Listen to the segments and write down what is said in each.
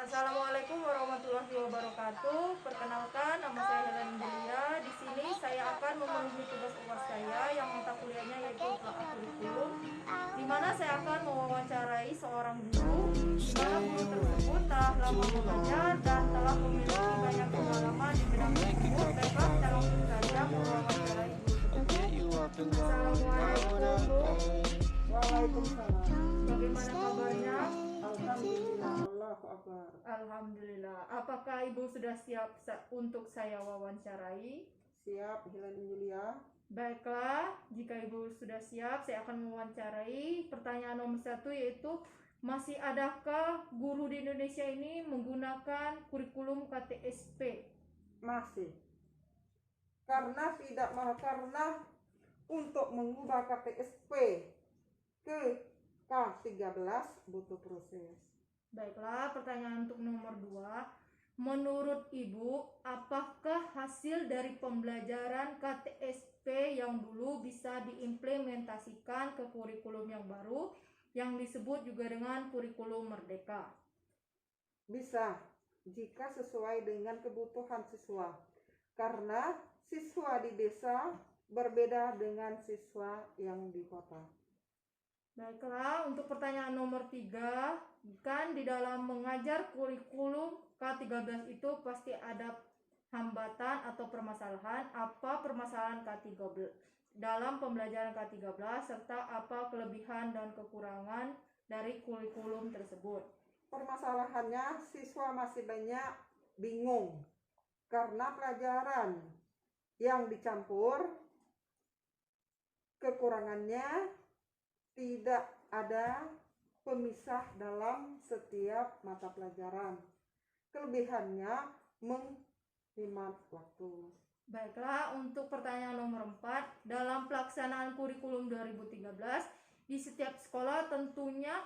Assalamualaikum warahmatullahi wabarakatuh. Perkenalkan, nama saya Helen Delia. Di sini saya akan memenuhi tugas UAS saya yang mata kuliahnya yaitu telaah kurikulum, di mana saya akan mewawancarai seorang guru, di mana guru tersebut telah lama mengajar dan telah memiliki banyak pengalaman di bidang tersebut. Baiklah, kita langsung saja mewawancarai guru tersebut. Assalamualaikum, Bu. Waalaikumsalam. Bagaimana kabarnya? Alhamdulillah, Allahu Akbar. Alhamdulillah. Apakah Ibu sudah siap untuk saya wawancarai? Siap, Hilan Julia. Baiklah, jika Ibu sudah siap, saya akan mewawancarai. Pertanyaan nomor 1 yaitu, masih adakah guru di Indonesia ini menggunakan kurikulum KTSP? Masih. Karena untuk mengubah KTSP ke K13 butuh proses. Baiklah, pertanyaan untuk nomor 2. Menurut Ibu, apakah hasil dari pembelajaran KTSP yang dulu bisa diimplementasikan ke kurikulum yang baru yang disebut juga dengan kurikulum merdeka? Bisa, jika sesuai dengan kebutuhan siswa. Karena siswa di desa berbeda dengan siswa yang di kota. Baiklah, untuk pertanyaan nomor 3, kan di dalam mengajar kurikulum K13 itu pasti ada hambatan atau permasalahan. Apa permasalahan K13 dalam pembelajaran K13 serta apa kelebihan dan kekurangan dari kurikulum tersebut? Permasalahannya siswa masih banyak bingung karena pelajaran yang dicampur. Kekurangannya tidak ada pemisah dalam setiap mata pelajaran. Kelebihannya menghemat waktu. Baiklah, untuk pertanyaan nomor 4, dalam pelaksanaan kurikulum 2013 di setiap sekolah tentunya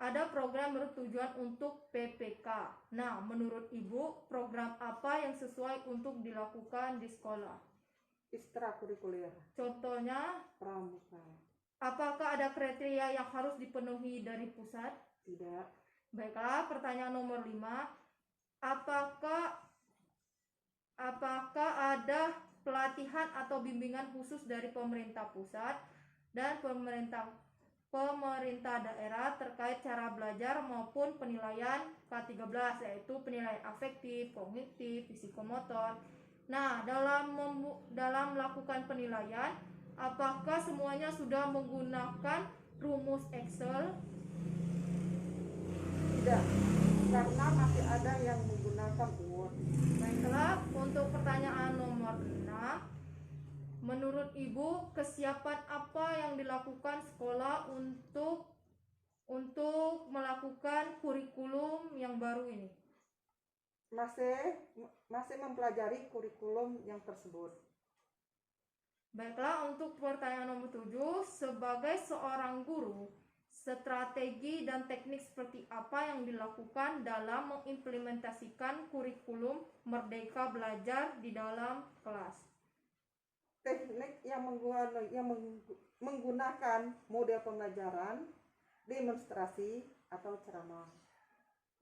ada program bertujuan untuk PPK. Nah, menurut Ibu, program apa yang sesuai untuk dilakukan di sekolah? Ekstrakurikuler. Contohnya, Pramuka. apakah ada kriteria yang harus dipenuhi dari pusat? Tidak. Baiklah, pertanyaan nomor 5, apakah ada pelatihan atau bimbingan khusus dari pemerintah pusat dan pemerintah daerah terkait cara belajar maupun penilaian K13, yaitu penilaian afektif, kognitif, psikomotor. Nah, dalam melakukan penilaian, apakah semuanya sudah menggunakan rumus Excel? Tidak, karena masih ada yang menggunakan Word. Baiklah, untuk pertanyaan nomor 6, menurut Ibu, kesiapan apa yang dilakukan sekolah untuk melakukan kurikulum yang baru ini? Masih mempelajari kurikulum yang tersebut. Baiklah, untuk pertanyaan nomor 7, sebagai seorang guru, strategi dan teknik seperti apa yang dilakukan dalam mengimplementasikan kurikulum Merdeka Belajar di dalam kelas? Teknik yang menggunakan model pembelajaran, demonstrasi, atau ceramah.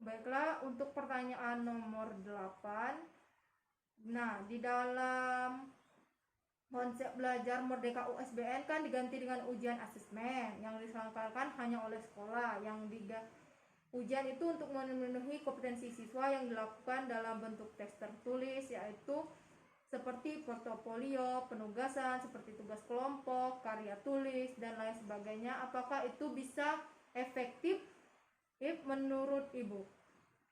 Baiklah, untuk pertanyaan nomor 8. Nah, di dalam konsep belajar Merdeka USBN kan diganti dengan ujian asesmen yang diselenggarakan hanya oleh sekolah. Ujian itu untuk memenuhi kompetensi siswa yang dilakukan dalam bentuk teks tertulis, yaitu seperti portofolio, penugasan, seperti tugas kelompok, karya tulis, dan lain sebagainya. Apakah itu bisa efektif menurut Ibu?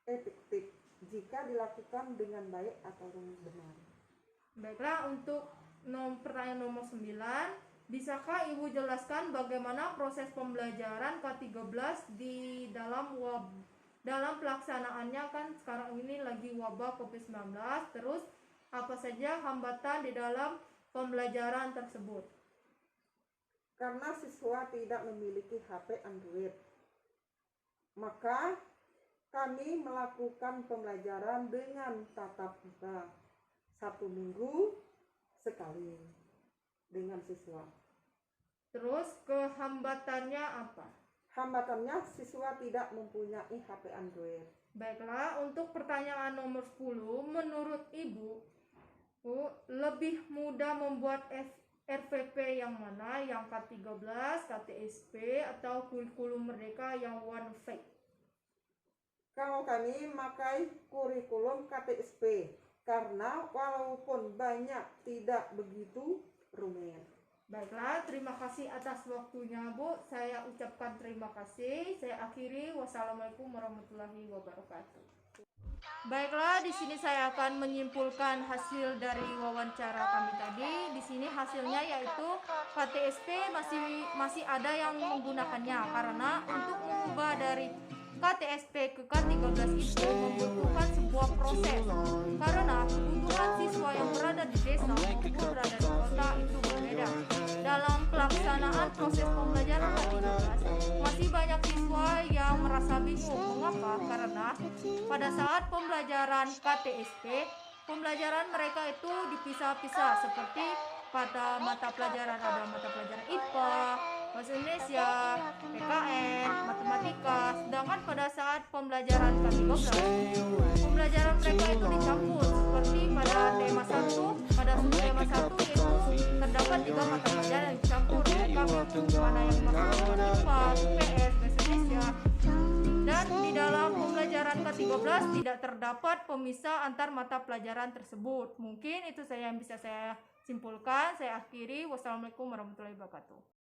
Efektif jika dilakukan dengan baik atau dengan benar. Baiklah, untuk pertanyaan nomor 9, bisakah Ibu jelaskan bagaimana proses pembelajaran K13 di dalam pelaksanaannya? Kan sekarang ini lagi wabah COVID-19, terus apa saja hambatan di dalam pembelajaran tersebut? Karena siswa tidak memiliki HP Android, maka kami melakukan pembelajaran dengan tatap muka 1 minggu sekali dengan siswa. Terus kehambatannya apa? Hambatannya siswa tidak mempunyai HP Android. Baiklah, untuk pertanyaan nomor 10, menurut Ibu, lebih mudah membuat RVP yang mana? Yang K13, KTSP, atau kurikulum Merdeka yang One Fact? Kalau kami memakai kurikulum KTSP karena walaupun banyak tidak begitu rumit. Baiklah, terima kasih atas waktunya, Bu. Saya ucapkan terima kasih. Saya akhiri. Wassalamualaikum warahmatullahi wabarakatuh. Baiklah, di sini saya akan menyimpulkan hasil dari wawancara kami tadi. Di sini hasilnya yaitu KTSP masih ada yang menggunakannya karena untuk mengubah dari KTSP ke K13 itu membutuhkan sebuah proses karena kebutuhan siswa yang berada di desa maupun berada di kota itu berbeda. Dalam pelaksanaan proses pembelajaran K13 masih banyak siswa yang merasa bingung. Mengapa? Karena pada saat pembelajaran KTSP, pembelajaran mereka itu dipisah-pisah seperti pada mata pelajaran ada mata pelajaran IPA, Bahasa Indonesia, PKN, Matematika. Sedangkan pada saat pembelajaran K13, pembelajaran mereka itu dicampur seperti pada tema 1, pada subtema 1 yaitu terdapat 3 mata pelajaran yang dicampur. Kami mana yang masuk dengan IPA, PS, Bahasa Indonesia. Dan di dalam pembelajaran K13 tidak terdapat pemisah antar mata pelajaran tersebut. Mungkin itu yang bisa saya simpulkan. Saya akhiri. Wassalamualaikum warahmatullahi wabarakatuh.